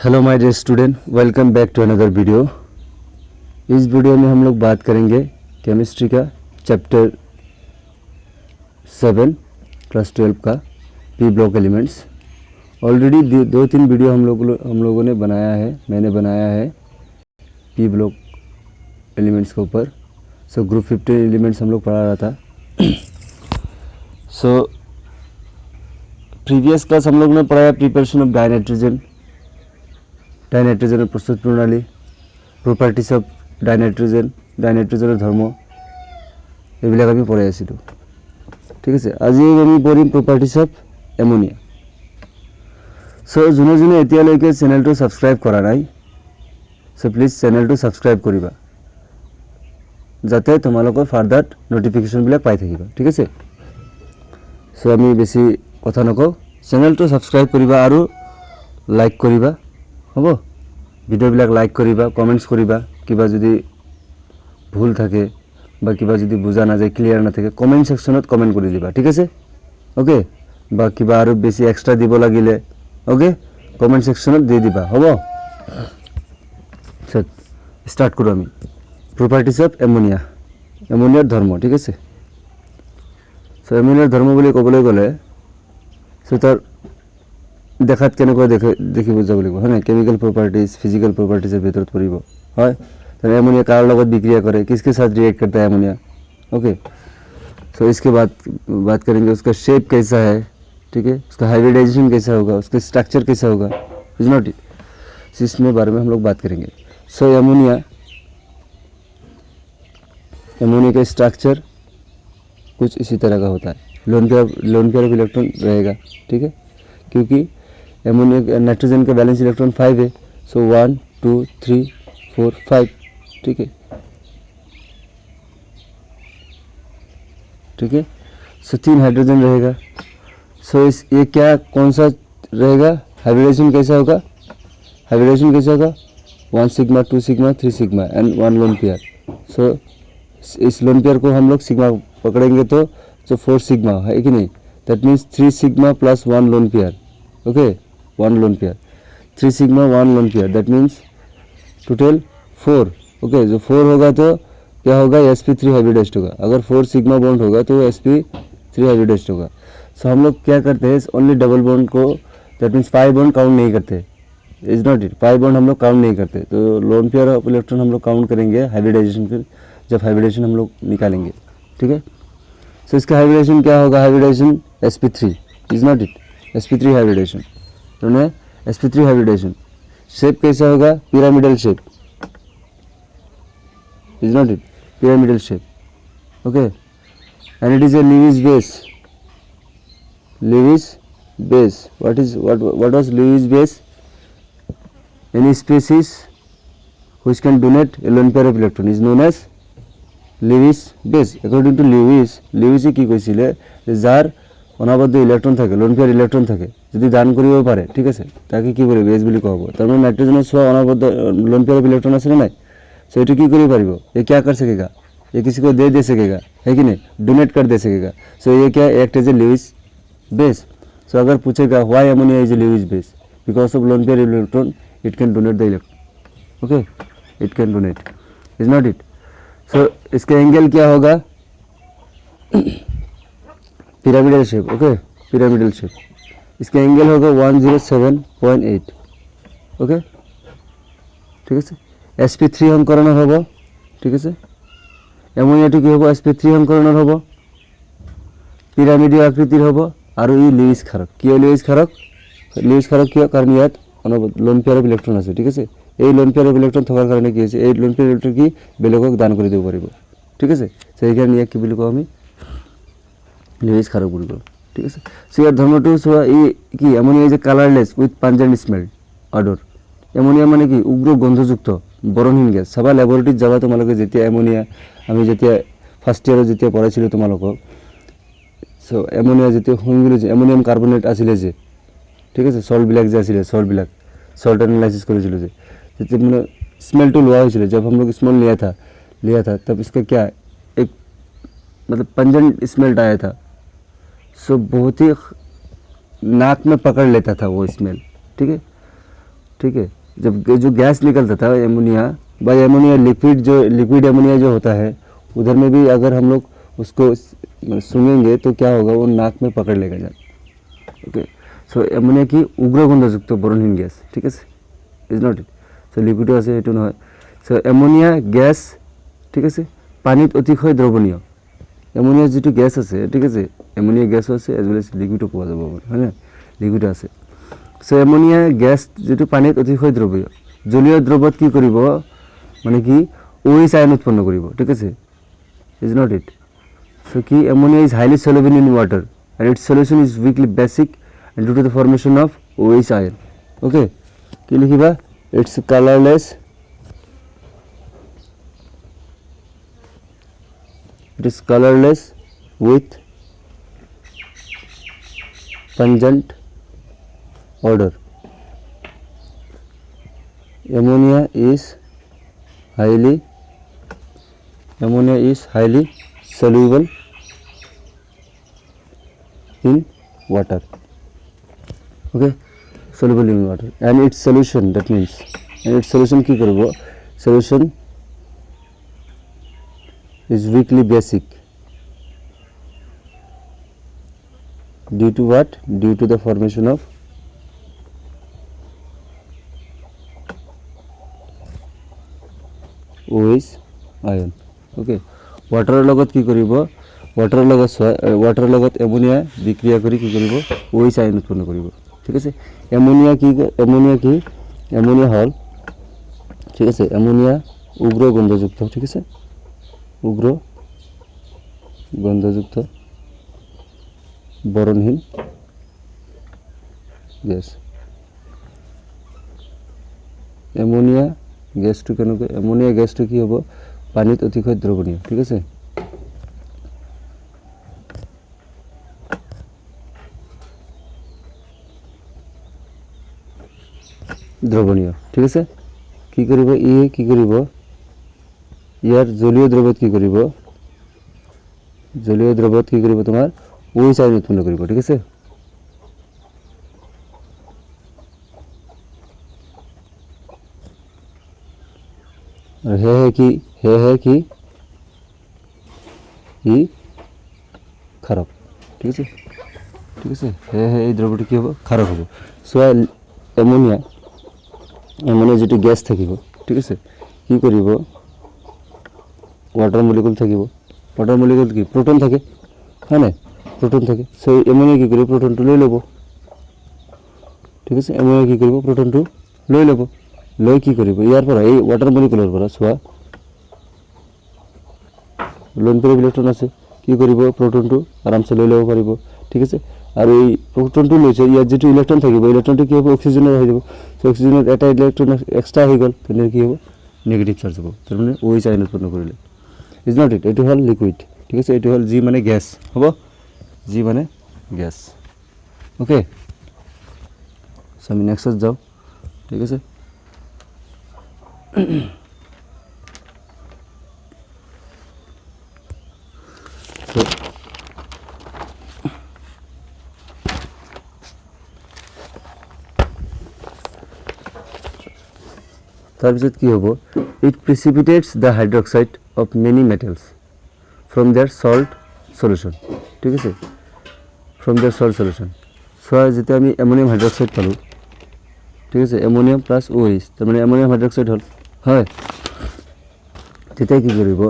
Hello my dear student, welcome back to another video. इस video में हम लोग बात करेंगे केमिस्ट्री का चैप्टर 7 क्लास 12 का पी ब्लॉक एलिमेंट्स। ऑलरेडी दो तीन वीडियो हम लोगों ने बनाया है, मैंने बनाया है पी ब्लॉक एलिमेंट्स के ऊपर। ग्रुप 15 एलिमेंट्स हम लोग पढ़ा रहा था। प्रीवियस क्लास हम लोग ने पढ़ाया प्रिपरेशन ऑफ डाइनाइट्रोजन और प्रस्तुत प्रणाली, प्रॉपर्टीज ऑफ ডাইনাইট্ৰোজেনৰ ধৰ্ম, এইবিলাক আমি পঢ়াই আছিলোঁ। ঠিক আছে, আজি আমি পঢ়িম প্ৰপাৰ্টিজ অফ এমোনিয়া। যোনে যোনে এতিয়ালৈকে চেনেলটো ছাবস্ক্ৰাইব কৰা নাই, প্লিজ চেনেলটো ছাবস্ক্ৰাইব কৰিবা যাতে তোমালোকৰ ফাৰ্দাৰ নটিফিকেশ্যনবিলাক পাই থাকিবা। ঠিক আছে, আমি বেছি কথা নকওঁ, চেনেলটো ছাবস্ক্ৰাইব কৰিবা আৰু লাইক কৰিবা। হ'ব, ভিডিঅ'বিলাক লাইক কৰিবা, কমেণ্টছ কৰিবা, কিবা যদি ভুল থাকে বা কিবা যদি বুজা নাযায়, ক্লিয়াৰ নাথাকে কমেণ্ট ছেকশ্যনত কমেণ্ট কৰি দিবা। ঠিক আছে, অ'কে, বা কিবা আৰু বেছি এক্সট্ৰা দিব লাগিলে অ'কে কমেণ্ট ছেকশ্যনত দি দিবা। হ'ব, ষ্টাৰ্ট কৰোঁ আমি প্ৰপাৰ্টিজ অফ এমোনিয়া, এমোনিয়াৰ ধৰ্ম। ঠিক আছে, এমোনিয়াৰ ধৰ্ম বুলি ক'বলৈ গ'লে তাৰ দেখাত কেনেকুৱা দেখি বুজাব লাগিব, হয় নাই? কেমিকেল প্ৰপাৰ্টিজ, ফিজিকেল প্ৰপাৰ্টিজৰ ভিতৰত পৰিব। হয়, एमोनिया कार লগত বিক্রিয়া करे, किसके साथ रिएक्ट करता है एमोनिया। ओके, इसके बाद बात करेंगे उसका शेप कैसा है। ठीक है, उसका हाइब्रिडाइजेशन कैसा होगा, उसका स्ट्रक्चर कैसा होगा, इज नॉट इट, इसमें बारे में हम लोग बात करेंगे। एमोनिया का स्ट्रक्चर कुछ इसी तरह का होता है। लोन पेयर ऑफ इलेक्ट्रॉन रहेगा। ठीक है, क्योंकि एमोनिया नाइट्रोजन का बैलेंस इलेक्ट्रॉन 5 है। 1 2 3 4 5। ठीक है, ठीक है, 3 हाइड्रोजन रहेगा। ये क्या कौन सा रहेगा, हाइब्रिडेशन कैसा होगा, 1 sigma 2 sigma 3 sigma and 1 lone pair. इस लोन पेयर को हम लोग सिग्मा पकड़ेंगे तो 4 सिग्मा है कि नहीं, that means 3 sigma plus 1 lone pair. Okay, 1 lone pair, 3 sigma 1 lone pair, that means total 4। Okay, जो 4 होगा तो क्या होगा, sp3 हाइब्रिडाइज्ड होगा। अगर 4 सिग्मा बॉन्ड होगा तो sp3 हाइब्रिडाइज्ड होगा। हम लोग क्या करते हैं, ओनली डबल बॉन्ड को, दैट मीन्स 5 बॉन्ड काउंट नहीं करते, इज नॉट इट, 5 बॉन्ड हम लोग काउंट नहीं करते। तो लोन पेयर ऑफ इलेक्ट्रॉन हम लोग काउंट करेंगे हाइब्रिडाइजेशन के, जब हाइब्रिडेशन हम लोग निकालेंगे। ठीक है, इसका हाइब्रिडेशन क्या होगा, hybridization sp3, is not it, sp3 hybridization. तो sp3 हाइब्रिडेशन शेप कैसा होगा, pyramidal shape, is not it, pyramidal shape. Okay, and it is a Lewis base. What was Lewis base? Any species which can donate a lone pair of electron is known as Lewis base. According to Lewis কি কৈছিলে, যার অনাবদ্ধ electron থাকে, lone pair electron থাকে, যদি দান করিব পারে, ঠিক আছে, তাকে কি বলে, বেস বুলি কব। তার মানে নাইট্রোজেনের ছোঁয়া অনাবদ্ধ লোন পেয়ার অফ ইলেকট্রন আছে না নাই, ये की करी पारिबो, ये क्या कर सकेगा, ये किसी को दे सकेगा, है कि नहीं, डोनेट कर दे सकेगा। ये क्या act as a Lewis base. अगर पूछेगा why ammonia is a Lewis base, because of lone pair electron it can donate the electron. Okay, it can donate, is not it. इसका एंगल क्या होगा, pyramidal shape. Okay, pyramidal shape, इसका angle होगा 107.8। Okay, ठीक है, sp3 সংকৰণৰ হ'ব। ঠিক আছে, এমোনিয়াটো কি হ'ব, sp3 সংকৰণৰ হ'ব, পিৰামিডীয় আকৃতিৰ হ'ব, আৰু ই লুইস ক্ষাৰক। কিয় লুইস ক্ষাৰক কিয়, কাৰণ ইয়াত লোন পেয়াৰ অফ ইলেক্ট্ৰন আছে। ঠিক আছে, এই লোন পেয়াৰ অফ ইলেক্ট্ৰন থকাৰ কাৰণে কি হৈছে, এই লোন পেয়াৰ ইলেক্ট্ৰন কি বেলেগক দান কৰি দিব পাৰিব। ঠিক আছে, সেইকাৰণে ইয়াক কি বুলি কওঁ আমি, লুইস ক্ষাৰক বুলি কওঁ। ঠিক আছে, ইয়াৰ ধৰ্মটো চোৱা, ই কি ammonia is a colourless with pungent smell odour. Ammonia মানে কি উগ্ৰ গন্ধযুক্ত বৰণহীন গেছ। চাবা লেবৰেটৰীত যাবা তোমালোকে, যেতিয়া এমোনিয়া আমি যেতিয়া ফাৰ্ষ্ট ইয়াৰত যেতিয়া পঢ়াইছিলোঁ তোমালোকক, এমোনিয়া যেতিয়া শুনিলোঁ যে এমোনিয়াম কাৰ্বনেট আছিলে যে, ঠিক আছে, সল্টবিলাক যে আছিলে, সল্ট এনালাইसिस কৰিছিলোঁ যে, তেতিয়া মানে स्मेल तो लोआ हुई, जब हम लोग स्मेल लिया था तब इसका क्या एक मतलब पंजेंट स्मेल आया था। सो बहुत ही नाक में पकड़ लेता था वो स्मेल। ठीक ठीक है। जब जो गैस निकलता था एमोनिया बाय एमोनिया लिक्विड, जो लिक्विड एमोनिया जो होता है, उधर में भी अगर हम लोग उसको सूंघेंगे तो क्या होगा, वो नाक में पकड़ लेगा जान। ओके, सो एमोनिया की उग्र गंधयुक्त बरणहीन गैस, ठीक আছে, ইজ নট ইট। সো লিকুইডো আছে, সেইটো নহয়। সো এমোনিয়া গেছ, ঠিক আছে, পানীত অতিশয় দ্ৰৱণীয়। এমোনিয়া যিটো গেছ আছে, ঠিক আছে, এমোনিয়া গেছো আছে এজ ৱেল এজ লিকুইডো পোৱা যাব, হয় না, লিকুইডো আছে। সো এমোনিয়া গেছ যিটো পানীত অতিশয় দ্ৰৱীয়, জলীয় দ্ৰৱত কি কৰিব, মানে কি OH আয়ন উৎপন্ন কৰিব, ঠিক আছে, ইজ নট ইট। সো কি ammonia is highly soluble in water and its solution is weakly basic and due to the formation of OH ion. Okay, কি লিখিবা, it's colorless, it is colorless with pungent odor. Ammonia is highly soluble in water. Okay, soluble in water and its solution, that means and its solution কি করব, solution is weakly basic due to what, due to the formation of OH ion. Okay, water লগত কি কৰিব, water लगत ammonia विक्रिया करी कि करिब, OH आयन उत्पन्न करिब, ठीक है। एमोनिया हल, ठीक है, एमोनिया उग्र गंधयुक्त, ठीक है, उग्र गंधयुक्त बरणहीन गैस। एमोनिया गैस तो केनेকৈ, एमोनिया गैस तो कि हबो, पानीत अतिशय द्रवणीय, ठीक है, দ্রবণীয়, ঠিক আছে। কি কৰিব, কি কৰিব, ইয়াৰ জলীয় দ্ৰৱত কি কৰিব, জলীয় দ্ৰৱত কি কৰিব, তোমাৰ OH আয়ন উৎপন্ন কৰিব, ঠিক আছে। আৰু হে কি ই খারাপ, ঠিক আছে, হে এই দ্রব্যটি কি হ'ব, খারাপ হ'ব। সো এমোনিয়া যেটো গ্যাস থাকিব, ঠিক আছে, কি কৰিব, ওয়াটাৰ মলিকুল থাকিব, ওয়াটাৰ মলিকুল কি প্ৰোটন থাকে, হয় না, প্ৰোটন থাকে। সো এমোনিয়া কি কৰিব, প্ৰোটনটো লৈ ল'ব, ঠিক আছে, এমোনিয়া কি কৰিব, প্ৰোটনটো লৈ ল'ব, লৈ কি কৰিব, ইয়াৰ পৰা এই ওয়াটাৰ মলিকুলৰ পৰা চোৱা লোন পেয়াৰ ইলেক্ট্ৰন আছে, কি কৰিব, প্ৰোটনটো আৰামছে লৈ ল'ব পাৰিব, ঠিক আছে। আৰ এই প্ৰোটনটো লৈছে, ইয়াত যেটো ইলেক্ট্ৰন থাকিব, ইলেক্ট্ৰনটো কি হ'ব, অক্সিজেনৰ হৈ যাব। সো অক্সিজেনৰ এটা ইলেক্ট্রন এক্সট্রা হৈ গ'ল, তেনে কি হ'ব, নেগেটিভ চার্জ হ'ব, তাৰ মানে OH আয়ন উৎপন্ন কৰিলে, ইজ নট ইট। এইটো হ'ল লিকুইড, ঠিক আছে, এইটো হ'ল জি মানে গ্যাস, হ'ব, জি মানে গ্যাস। ওকে, সো আমি নেক্সটত যাওঁ, ঠিক আছে। তাৰপিছত কি হ'ব, it precipitates the hydroxide of many metals from their salt solution, ঠিক আছে, ফ্ৰম দেয়াৰ সল্ট সলিউশ্যন। চোৱা, যেতিয়া আমি এমোনিয়াম হাইড্ৰক্সাইড পালোঁ, ঠিক আছে, এমোনিয়াম প্লাছ OH, তাৰমানে এমোনিয়াম হাইড্ৰক্সাইড হ'ল, হয়। তেতিয়া কি কৰিব,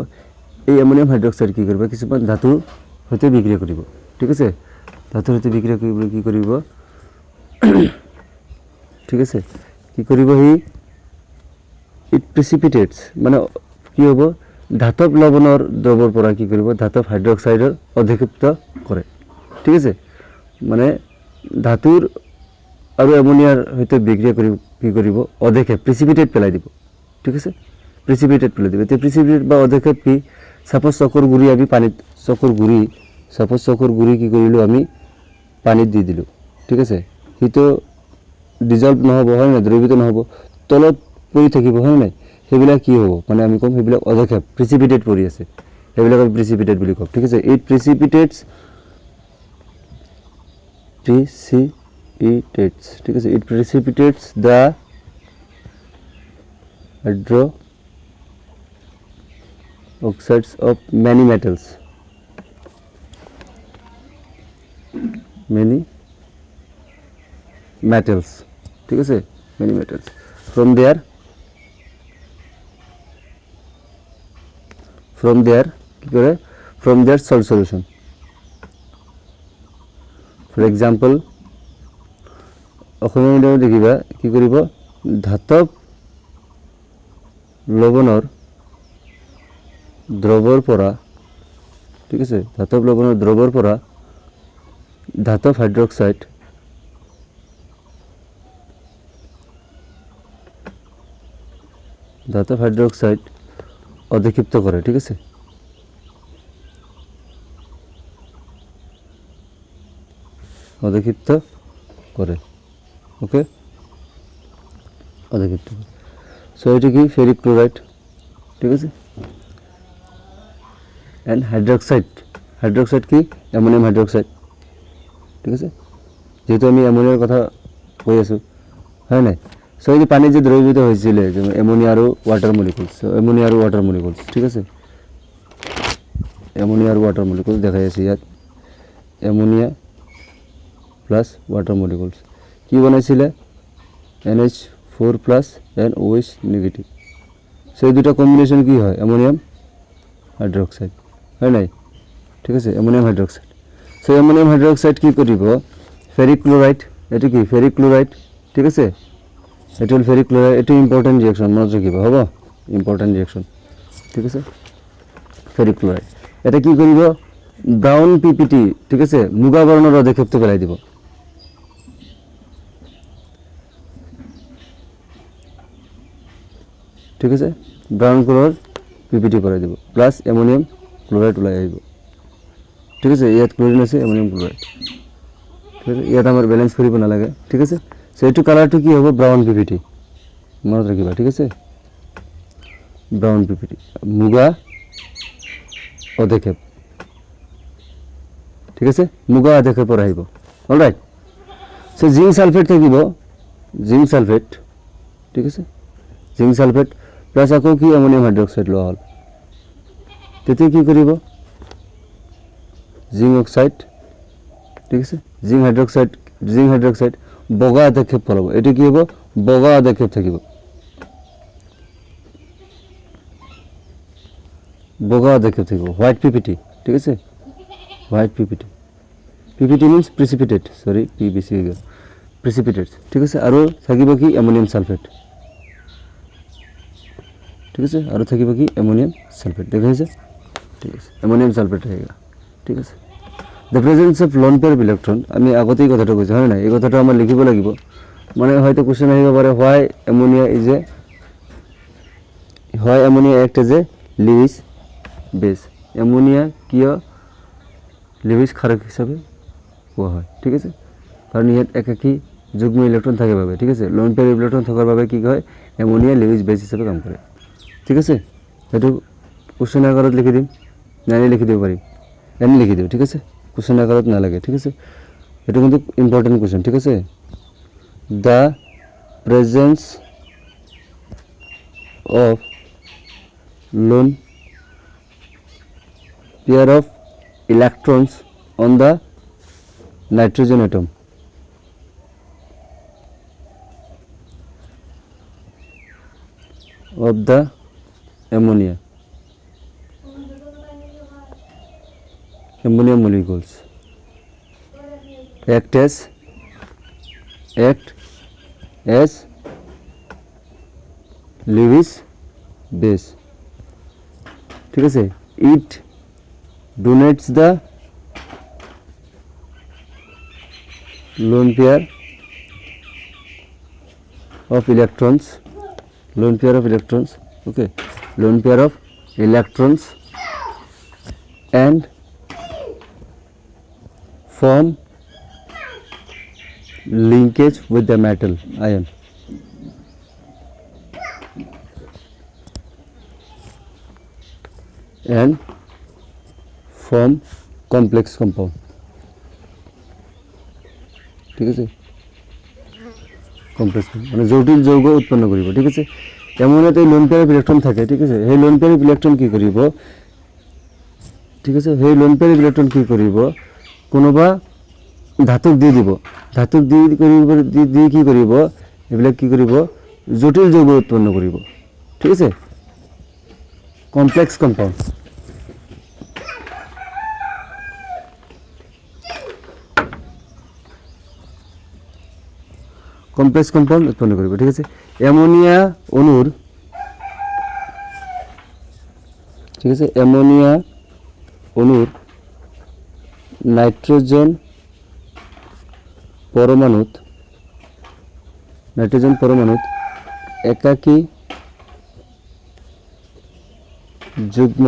এই এমোনিয়াম হাইড্ৰক্সাইড কি কৰিব, কিছুমান ধাতুৰ সৈতে বিক্ৰিয়া কৰিব, ঠিক আছে, ধাতুৰ সৈতে বিক্ৰিয়া কৰিবলৈ কি কৰিব, ঠিক আছে, কি কৰিব, সি ইট প্ৰিচিপিটেটছ, মানে কি হ'ব, ধাতব লৱণৰ দ্ৰৱৰ পৰা কি কৰিব, ধাতব হাইড্ৰক্সাইডৰ অধিক্ষিপ্ত কৰে, ঠিক আছে, মানে ধাতুৰ আৰু এমোনিয়াৰ সৈতে বিক্ৰিয়া কৰি কি কৰিব, অধিক্ষেপ, প্ৰিচিপিটেট পেলাই দিব, ঠিক আছে, প্ৰিচিপিটেট পেলাই দিব। এতিয়া প্ৰিচিপিটেট বা অধিক্ষেপ কি, সাপোজ চকৰ গুড়ি আমি পানীত, চকৰ গুড়ি কি কৰিলোঁ, আমি পানীত দি দিলোঁ, ঠিক আছে, সিটো ডিজলভ নহ'ব, হয় নাই, দ্ৰৱীভূত নহ'ব, তলত পৰি থাকিব, হয় নাই, সেইবিলাক কি হ'ব, মানে আমি ক'ম সেইবিলাক অধিক্ষেপ, প্ৰিচিপিটেট পৰি আছে, সেইবিলাক আমি প্ৰিচিপিটেট বুলি ক'ম, ঠিক আছে। ইট প্ৰিচিপিটেটছ, ঠিক আছে, it precipitates the hydroxides of many metals, ঠিক আছে, many metals from their কি করে from their salt solution. For example, অসমীয়া মিডিয়ামত দেখিবা কি কৰিব, ধাতৱ লৱণৰ দ্ৰৱৰ পৰা, ঠিক আছে, ধাতৱ লৱণৰ দ্ৰৱৰ পৰা ধাতৱ হাইড্ৰক্সাইড অধিক্ষিপ্ত কৰে, ঠিক আছে, অধিক্ষিপ্ত করে, ওকে, অধিক্ষিপ্ত করে। সো এটি কি ফেরিক ক্লোরাইড, ঠিক আছে। এন্ড হাইড্রক্সাইড কি অ্যামোনিয়াম হাইড্রক্সাইড, ঠিক আছে, যেহেতু আমি অ্যামোনিয়ার কথা কৈ আছোঁ, হয় নাই। সো এই যে পানী যে দ্ৰৱীভূত হৈছিলে যে এমোনিয়া আৰু ৱাটাৰ মলিকুলছ, এমোনিয়া আৰু ৱাটাৰ মলিকুলছ, ঠিক আছে, এমোনিয়া আৰু ৱাটাৰ মলিকুলছ দেখাই আছে ইয়াত, এমোনিয়া প্লাস ওয়াটার মলিকুলস কি বনাইছিলে NH4 plus and OH negative. সেই দুটা কম্বিনেশন কি হয়, অ্যামোনিয়াম হাইড্রক্সাইড, হয় নাই, ঠিক আছে, ammonium hydroxide. So ammonium hydroxide কি কৰিব, ফেরিক ক্লোরাইড, এটি কি ফেরিক ক্লোরাইড, ঠিক আছে, এটি হল ফেরিক ক্লোরাইড, এটি ইম্পর্টেন্ট রিঅ্যাকশন, মনত রাখিব, হ'ব, ইম্পর্টেন্ট রিঅ্যাকশন, ঠিক আছে, ফেরিক ক্লোরাইড। এটা কি কৰিব, ব্ৰাউন পিপিটি, ঠিক আছে, মুগা বৰ্ণৰ অধিক্ষেপ্ত পেলাই দিব, ঠিক আছে, ব্ৰাউন কালাৰ পিপিটি কৰাই দিব, প্লাস অ্যামোনিয়াম ক্লোৰাইড ওলাই আহিব, ঠিক আছে, ইয়াত ক্লোৰিন আছে, অ্যামোনিয়াম ক্লোৰাইড, ঠিক আছে, ইয়াত আমাৰ ব্যালেন্স কৰিব নালাগে, ঠিক আছে। সো এইটো কালাৰটো কি হ'ব, ব্ৰাউন পিপিটি, মনত ৰাখিবা, ঠিক আছে, ব্ৰাউন পিপিটি, মুগা অধিক্ষেপ, ঠিক আছে, মুগা অধিক্ষেপৰ আহিব, অলৰাইট। সো জিংক সালফেট থাকিব, জিংক সালফেট, ঠিক আছে, জিংক সালফেট প্লাস আকৌ কি অ্যামোনিয়াম হাইড্রক্সাইড লোৱা হ'ল, তেতিয়া কি কৰিব, জিংক অক্সাইড, ঠিক আছে, জিংক হাইড্ৰক্সাইড বগা অধিক্ষেপ কৰাব, এটো কি হ'ব, বগা অধিক্ষেপ থাকিব, বগা অধিক্ষেপ থাকিব, হোয়াইট পিপিটি, ঠিক আছে, white PPT, PPT means precipitate, sorry পিবিসি হৈ গ'ল, প্রিসিপিটেট, ঠিক আছে, আৰু থাকিব কি অ্যামোনিয়াম সালফেট, ঠিক আছে, আৰু থাকিব কি অ্যামোনিয়াম সালফেট, দেখাইছে, ঠিক আছে, অ্যামোনিয়াম সালফেট আহিব, ঠিক আছে। The presence of lone pair of electron, আমি আগতেই কথাটো কৈছোঁ, হয় নাই, এই কথাটো আমাৰ লিখিব লাগিব, মানে হয়তো কোৱেশ্চন আহিব পাৰে, why ammonia act as a Lewis base, ammonia কিয় লিউইছ ক্ষাৰক হিচাপে কোৱা হয়, ঠিক আছে, কাৰণ ইয়াত একাকী যুগ্ম ইলেকট্ৰন থাকে বাবে, ঠিক আছে, লোন পেয়াৰ ইলেকট্ৰন থকাৰ বাবে কি হয়, অ্যামোনিয়া লিউইছ বেস হিচাপে কাম কৰে, ঠিক আছে। সেইটো কোৱেশ্চন আকাৰত লিখি দিম, নানি লিখি দিব পাৰিম, এনে লিখি দিওঁ, ঠিক আছে, কোৱেশ্চন আকাৰত নালাগে, ঠিক আছে, এইটো কিন্তু ইম্পৰ্টেণ্ট কোৱেশ্চন, ঠিক আছে। The presence of lone pair of electrons on the nitrogen atom, of the ammonia molecules act as Lewis base, ঠিক আছে, it donates the lone pair of electrons, okay, lone pair of electrons and form linkage with the metal ion, and form complex compound, ঠিক আছে, complex মানে জটিল যৌগ উৎপন্ন কৰিব, ঠিক আছে। এমনিয়াতে লোন পেয়াৰ অফ ইলেকট্ৰন থাকে, ঠিক আছে। সেই লোন পেয়াৰ অফ ইলেকট্ৰন কি কৰিব, ঠিক আছে, সেই লোন পেয়াৰ অফ ইলেকট্ৰন কি কৰিব, কোনোবা ধাতুক দি দিব, ধাতুক দি কৰিব, দি কি কৰিব, এইবিলাক কি কৰিব, জটিল যৌগ উৎপন্ন কৰিব, ঠিক আছে, কমপ্লেক্স কম্পাউন্ড। কমপ্লেক্স কম্পাউন্ড উৎপন্ন কৰিব, ঠিক আছে। এমোনিয়া অণুৰ, ঠিক আছে, এমোনিয়া অণুৰ নাইট্রোজেন পরমাণুত, নাইট্রোজেন পরমাণুত একাকী যুগ্ম,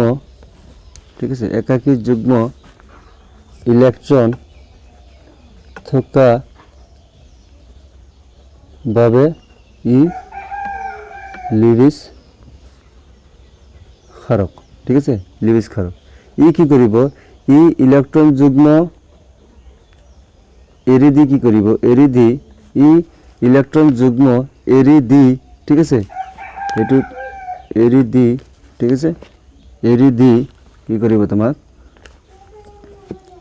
ঠিক আছে, একাকী যুগ্ম ইলেকট্রন থকা বাবে ই লিভিছ ক্ষারক, ঠিক আছে, লিভিছ ক্ষারক। ই কি কৰিব, ই ইলেকট্ৰন যুগ্ম এৰি দি কি কৰিব, এৰি দি, ই ইলেকট্ৰন যুগ্ম এৰি দি, ঠিক আছে, এইটো এৰি দি, ঠিক আছে, এৰি দি কি কৰিব, তোমাক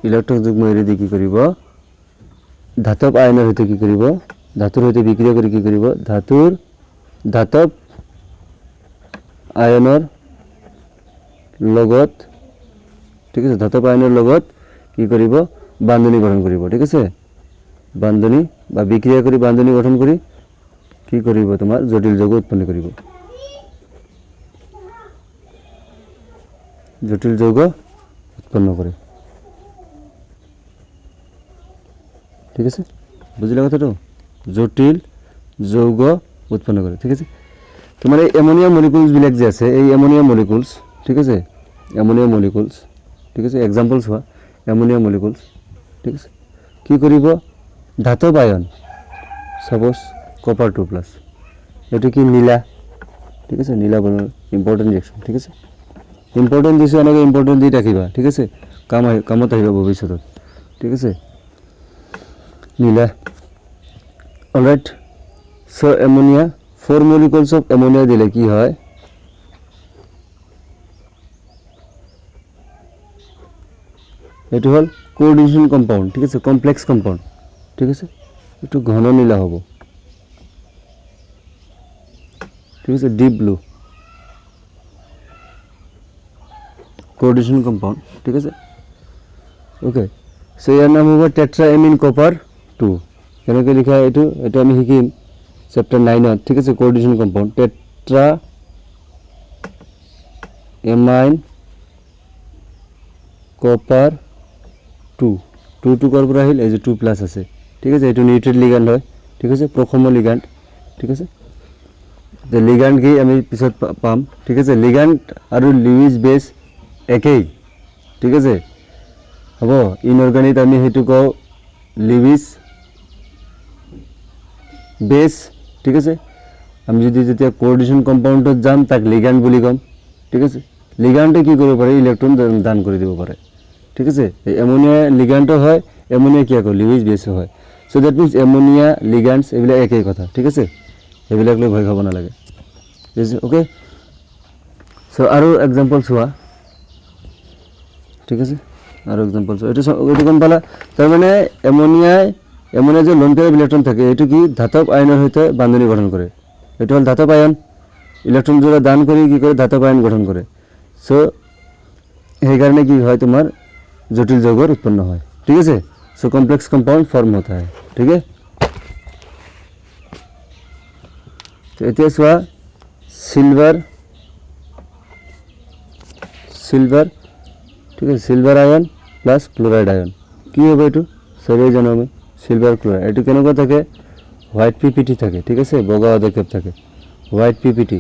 ইলেকট্ৰন যুগ্ম এৰি দি কি কৰিব, ধাতব আয়নৰ সৈতে কি কৰিব, ধাতুৰ সৈতে বিক্ৰিয়া কৰি কি কৰিব, ধাতব আয়নৰ লগত, ঠিক আছে, ধাতব আয়নৰ লগত কি কৰিব, বান্ধনী গঠন কৰিব, ঠিক আছে, বান্ধনী বা বিক্ৰিয়া কৰি বান্ধনী গঠন কৰি কি কৰিব, তোমাৰ জটিল যৌগ উৎপন্ন কৰিব, জটিল যৌগ উৎপন্ন কৰে, ঠিক আছে, বুঝলে কথাটো, জটিল যৌগ উৎপন্ন কৰে, ঠিক আছে। তোমাৰ এই এমোনিয়া মলিকুলস বিলাক যে আছে, এই এমোনিয়া মলিকুলস, ঠিক আছে, এমোনিয়া মলিকুলস, ঠিক আছে, এক্সাম্পলস হোৱা এমোনিয়া মলিকুলস, ঠিক আছে, কি কৰিব, ধাতব আয়ন, সাপোজ কপাৰ 2+, এইটো কি নীলা, ঠিক আছে, নীলা বৰ্ণৰ ইম্পৰ্টেণ্ট ৰিয়েকশ্যন, ঠিক আছে, ইম্পৰ্টেণ্ট দিছোঁ, এনেকৈ ইম্পৰ্টেণ্ট দি ৰাখিবা, ঠিক আছে, কামত আহিব ভৱিষ্যতত, ঠিক আছে, নীলা। Alright, so ammonia 4 molecules of ammonia দিলে কি হয়, এইটো হ'ল কোঅৰ্ডিনেশ্যন কম্পাউণ্ড, ঠিক আছে, কমপ্লেক্স কম্পাউণ্ড, ঠিক আছে, এইটো ঘন নীলা হ'ব, ঠিক আছে, ডিপ ব্লু, কোঅৰ্ডিনেশ্যন কম্পাউণ্ড, ঠিক আছে, ওকে। সো ইয়াৰ নাম হ'ব টেট্ৰা এমিন কপাৰ 2, কেনেকৈ লিখা এইটো আমি শিকিম চেপ্টাৰ 9ত, ঠিক আছে, coordination compound tetra amine copper 2, 2 ক'ৰ পৰা আহিল, এই যে 2+ আছে, ঠিক আছে, এইটো নিউট্ৰেল লিগ্যান্ড হয়, ঠিক আছে, প্ৰথম লিগ্যান্ড, ঠিক আছে, যে লিগ্যান্ড কি আমি পিছত পাম, ঠিক আছে, লিগ্যান্ড আৰু লিউইছ বেছ একেই, ঠিক আছে, হ'ব, ইনঅৰ্গানিক আমি সেইটো কওঁ লিউইছ বেছ, ঠিক আছে, আমি যদি যেতিয়া কোঅৰ্ডিনেশ্যন কম্পাউণ্ডত যাম তাক লিগ্যান্ড বুলি ক'ম, ঠিক আছে, লিগ্যান্ডে কি কৰিব পাৰে, ইলেক্ট্ৰন দান কৰি দিব পাৰে, ঠিক আছে, এমোনিয়া লিগ্যান্ডো হয়, এমোনিয়া কি আকৌ লিউইছ বেছো হয়, সো দ্যাট মিন্স এমোনিয়া লিগ্যান্ডস এইবিলাক একেই কথা, ঠিক আছে, এইবিলাক লৈ ভয় খাব নালাগে, ওকে। সো আৰু এক্সাম্পল চোৱা, ঠিক আছে, আৰু এক্সাম্পল চোৱা, এইটো গম পালা, তাৰমানে এমোনিয়া যে লোন পেয়াৰ অফ ইলেক্ট্ৰন থাকে, এইটো কি ধাতব আয়নৰ সৈতে বান্ধনী গঠন কৰে, এইটো হ'ল ধাতব আয়ন, ইলেক্ট্ৰন যোৰা দান কৰি কি কৰে, ধাতব আয়ন গঠন কৰে, সো সেইকাৰণে কি হয়, তোমাৰ জটিল যৌগৰ উৎপন্ন হয়, ঠিক আছে, সো কমপ্লেক্স কম্পাউন্ड फॉर्म होता है, ठीक है। तो এতিয়া চোৱা সিলভার, ঠিক আছে, সিলভার আয়ন প্লাস ক্লোরাইড আয়ন কি হবে, এইটো সবেই জানো আমি, সিলভার ক্লোরাইড, এইটো কেনেকুৱা থাকে, হোয়াইট পিপিটি থাকে, ঠিক আছে, বগা অধক্ষেপ থাকে, হোয়াইট পিপিটি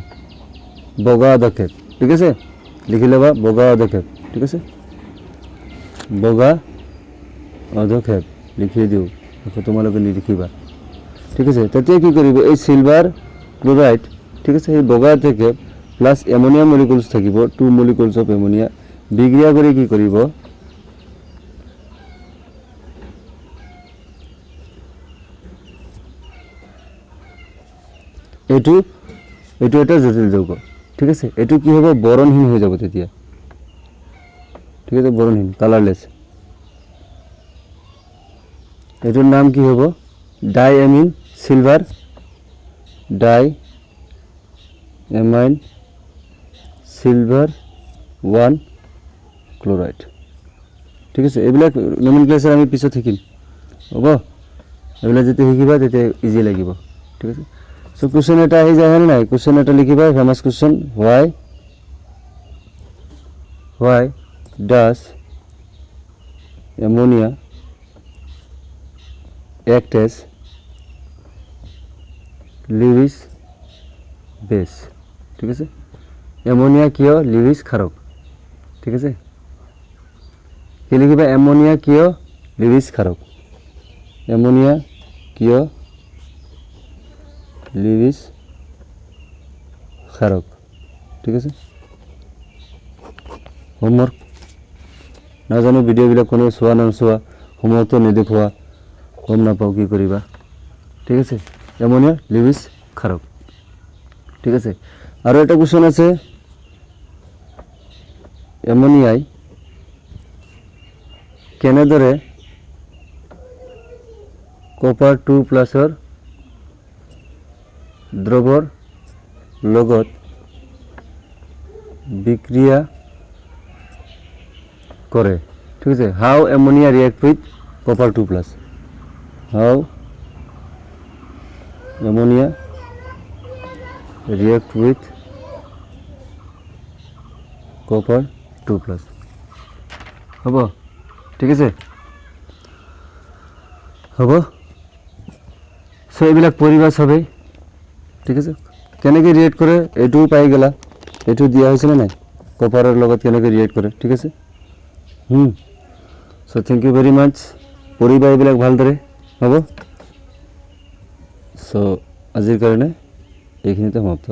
বগা অধক্ষেপ, ঠিক আছে, লিখি ল'বা বগা অধক্ষেপ, ঠিক আছে, বগা অধক্ষেপ লিখি দিওঁ, আকৌ তোমালোকে নিলিখিবা, ঠিক আছে। তেতিয়া কি কৰিব, এই সিলভার ক্লোরাইড, ঠিক আছে, এই বগা অধক্ষেপ প্লাস এমোনিয়া মলিকুলস থাকিব, 2 মলিকুলস অফ এমোনিয়া বিক্রিয়া কৰি কি কৰিব, এইটো এইটো এটা জটিল যৌগ ঠিক আছে এইটো কি হ'ব বৰণহীন হৈ যাব তেতিয়া ঠিক আছে বৰণহীন কালাৰলেছ এইটোৰ নাম কি হ'ব ডাইএমিন সিলভাৰ ডাইএমাইন সিলভাৰ 1 ক্লোৰাইড ঠিক আছে এইবিলাক নমেনক্লেচাৰ আমি পিছত শিকিম হ'ব এইবিলাক যেতিয়া শিকিবা তেতিয়া ইজি লাগিব ঠিক আছে সো কোশ্চেন এটা আহি যায় না কোশ্চেন এটা লিখিবা famous question why does ammonia act as Lewis base ঠিক আছে অ্যামোনিয়া কিয় লিউইস ক্ষারক ঠিক আছে কি লিখিবা অ্যামোনিয়া কিয় লিউইস ক্ষারক অ্যামোনিয়া কিয় লিউইস ক্ষারক ঠিক আছে হোমৱৰ্ক নাজানো ভিডিঅ'বিলাক কোনো চোৱা নচোৱা হোমৱৰ্কটো নেদেখুৱা গম নাপাওঁ কি কৰিবা ঠিক আছে অ্যামোনিয়া লিউইস ক্ষাৰক ঠিক আছে আৰু এটা কোশ্চেন আছে অ্যামোনিয়াই কেনেদৰে কপাৰ 2+ দ্ৰৱৰ লগত বিক্ৰিয়া কৰে ঠিক আছে how ammonia react with copper 2+ how ammonia react with copper 2+ হ'ব ঠিক আছে হ'ব সো এইবিলাক পঢ়িবা সবেই ঠিক আছে কেনেকৈ ৰিয়েক্ট কৰে এইটোও পাই গলা এইটো দিয়া হৈছে নাই কপাৰৰ লগত কেনেকৈ ৰিয়েক্ট কৰে ঠিক আছে সো থ্যাংক ইউ ভেৰি মাচ পঢ়িবা এইবিলাক ভালদৰে হ'ব সো আজিৰ কাৰণে এইখিনিতে সমাপ্ত